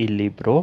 il libro,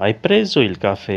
hai preso il caffè,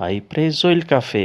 hai preso il caffè।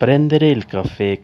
prendere il caffè,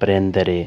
prendere।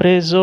preso,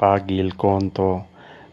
paghi il conto,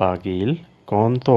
paghi il conto।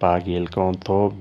paghi il conto,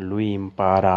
lui impara,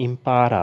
impara।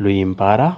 lui impara,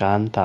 canta।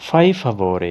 fai favore,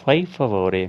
fai favore।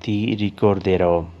ti ricorderò,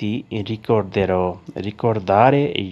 ti ricorderò, ricordare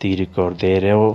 ti ricorderò,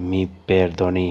mi perdoni,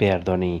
perdoni,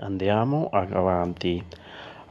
andiamo avanti,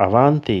avanti।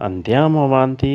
andiamo avanti,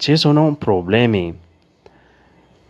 ci sono problemi।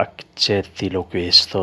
accettilo questo,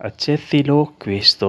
accettilo questo।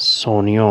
sogno।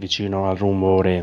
vicino al rumore,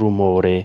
rumore।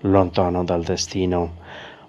lontano dal destino,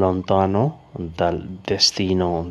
lontano dal destino,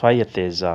fai attesa,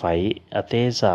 fai attesa।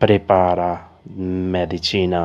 prepara medicina,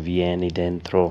vieni dentro,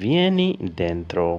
vieni dentro।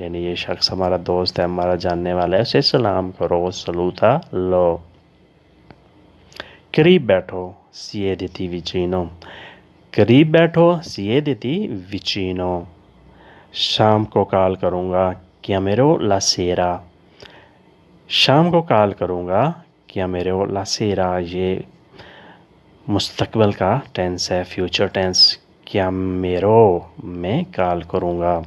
یعنی یہ شخص ہمارا دوست ہے، ہمارا جاننے والا ہے، اسے سلام کرو، سلوتا لو۔ قریب بیٹھو، siediti vicino۔ قریب بیٹھو، siediti vicino۔ شام کو کال کروں گا، chiamerò la sera۔ شام کو کال کروں گا، chiamerò la sera۔ یہ مستقبل کا ٹینس ہے، فیوچر ٹینس۔ chiamerò میں کال کروں گا۔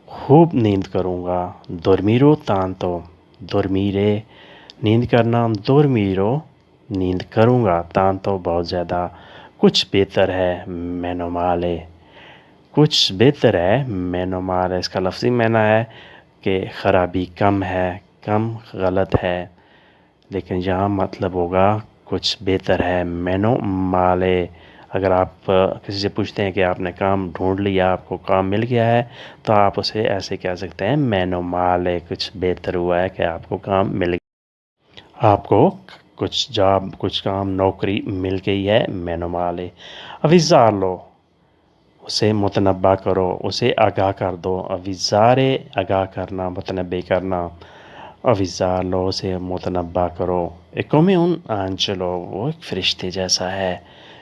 خوب نیند کروں گا، dormirò tanto۔ dormire نیند کرنا، dormirò نیند کروں گا، tanto بہت زیادہ۔ کچھ بہتر ہے، meno male۔ کچھ بہتر ہے، meno male۔ اس کا لفظی معنی ہے کہ خرابی کم ہے، کم غلط ہے، لیکن یہاں مطلب ہوگا کچھ بہتر ہے، meno male۔ اگر آپ کسی سے پوچھتے ہیں کہ آپ نے کام ڈھونڈ لیا، آپ کو کام مل گیا ہے، تو آپ اسے ایسے کہہ سکتے ہیں meno male۔ کچھ بہتر ہوا ہے کہ آپ کو کام مل گیا، آپ کو کچھ جاب، کچھ کام، نوکری مل گئی ہے، meno male۔ avvisarlo اسے متنبع کرو، اسے آگاہ کر دو۔ avvisare آگاہ کرنا، متنبع کرنا۔ avvisarlo اسے متنبع کرو۔ è come un angelo وہ ایک فرشتے جیسا ہے،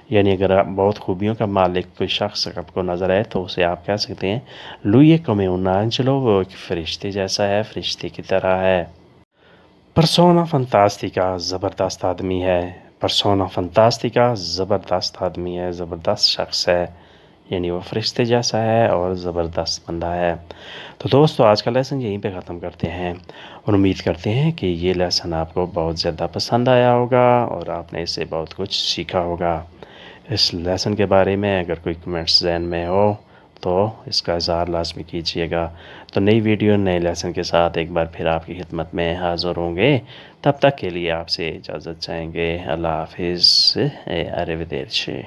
یعنی اگر آپ بہت خوبیوں کا مالک کوئی شخص آپ کو نظر آئے تو اسے آپ کہہ سکتے ہیں lui è come un angelo، وہ ایک فرشتے جیسا ہے، فرشتے کی طرح ہے۔ persona fantastica زبردست آدمی ہے، persona fantastica زبردست آدمی ہے، زبردست شخص ہے، یعنی وہ فرشتے جیسا ہے اور زبردست بندہ ہے۔ تو دوستو آج کا لیسن یہیں پہ ختم کرتے ہیں، اور امید کرتے ہیں کہ یہ لیسن آپ کو بہت زیادہ پسند آیا ہوگا اور آپ نے اس سے بہت کچھ سیکھا ہوگا۔ اس لیسن کے بارے میں اگر کوئی کمنٹس ذہن میں ہو تو اس کا اظہار لازمی کیجیے گا۔ تو نئی ویڈیو نئے لیسن کے ساتھ ایک بار پھر آپ کی خدمت میں حاضر ہوں گے، تب تک کے لیے آپ سے اجازت چاہیں گے۔ اللہ حافظ، arrivederci۔